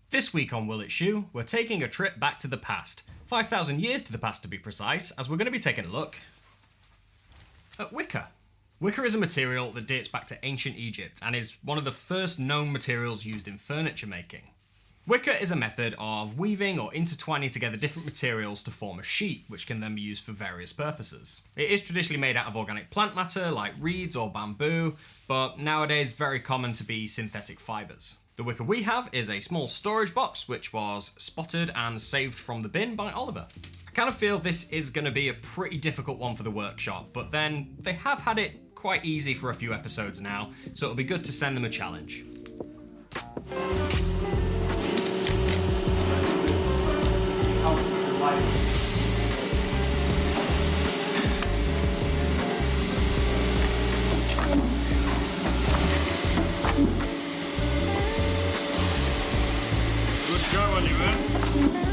This week on Will It Shoe, we're taking a trip back to the past, 5,000 years to the past to be precise, as we're going to be taking a look at wicker. Wicker is a material that dates back to ancient Egypt and is one of the first known materials used in furniture making. Wicker is a method of weaving or intertwining together different materials to form a sheet, which can then be used for various purposes. It is traditionally made out of organic plant matter like reeds or bamboo, but nowadays very common to be synthetic fibres. The wicker we have is a small storage box which was spotted and saved from the bin by Oliver. I kind of feel this is going to be a pretty difficult one for the workshop, but then they have had it quite easy for a few episodes now, so it'll be good to send them a challenge. Good job, Oliver.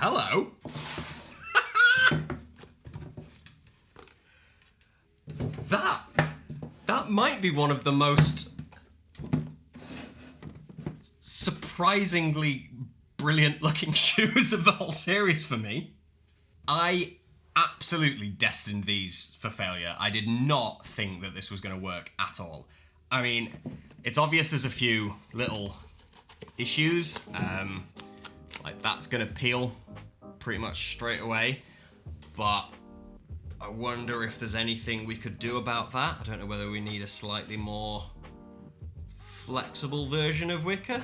Hello. That might be one of the most surprisingly brilliant looking shoes of the whole series for me. I absolutely destined these for failure. I did not think that this was going to work at all. I mean, it's obvious there's a few little issues. Like that's going to peel pretty much straight away, but I wonder if there's anything we could do about that. I don't know whether we need a slightly more flexible version of Wicker.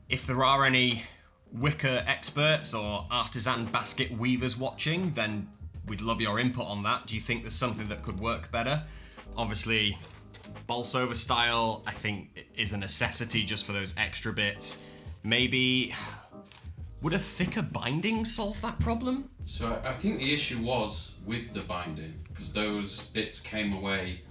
If there are any Wicker experts or artisan basket weavers watching, then we'd love your input on that. Do you think there's something that could work better? Obviously, Bolsover style, I think, is a necessity just for those extra bits. Maybe, would a thicker binding solve that problem? So I think the issue was with the binding, because those bits came away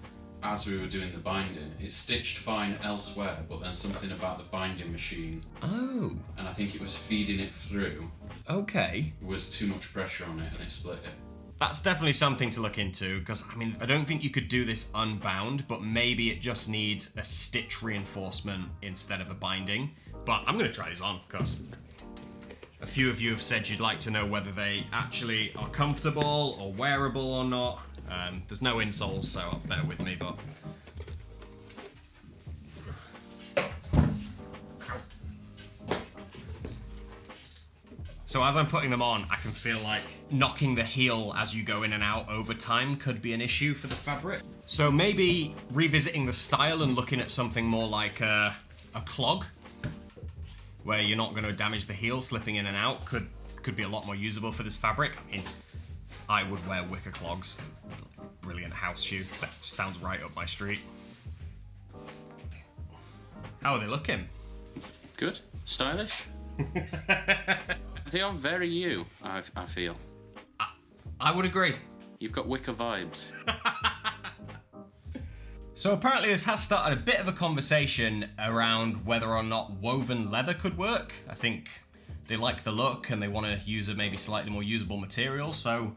as we were doing the binding. It stitched fine elsewhere, but then something about the binding machine, Oh, and I think it was feeding it through, okay. was too much pressure on it and it split it. That's definitely something to look into, because, I mean, I don't think you could do this unbound, but maybe it just needs a stitch reinforcement instead of a binding. But I'm going to try these on, because a few of you have said you'd like to know whether they actually are comfortable or wearable or not. There's no insoles, so bear with me, but... So as I'm putting them on, I can feel like knocking the heel as you go in and out over time could be an issue for the fabric. So maybe revisiting the style and looking at something more like a clog, where you're not going to damage the heel slipping in and out, could be a lot more usable for this fabric. I mean, I would wear Wicker clogs. Brilliant house shoe. Sounds right up my street. How are they looking? Good. Stylish. They are very you, I feel. I would agree. You've got Wicker vibes. So apparently this has started a bit of a conversation around whether or not woven leather could work. I think they like the look and they want to use a maybe slightly more usable material, so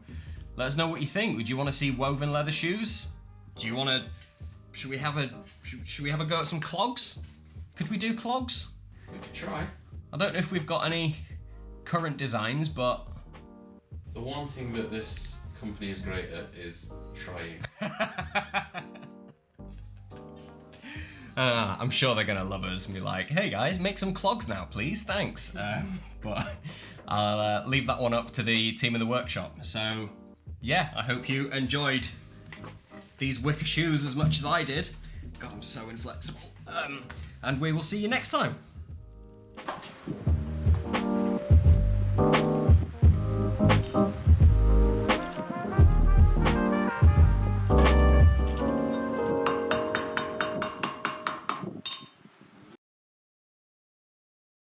let us know what you think. Would you want to see woven leather shoes? Do you want to... Should we have a go at some clogs? Could we do clogs? We could try. I don't know if we've got any current designs, but... The one thing that this company is great at is trying. I'm sure they're going to love us and be like, hey guys, make some clogs now, please, thanks. But I'll leave that one up to the team in the workshop. So, yeah, I hope you enjoyed these Wicker shoes as much as I did. God, I'm so inflexible. And we will see you next time.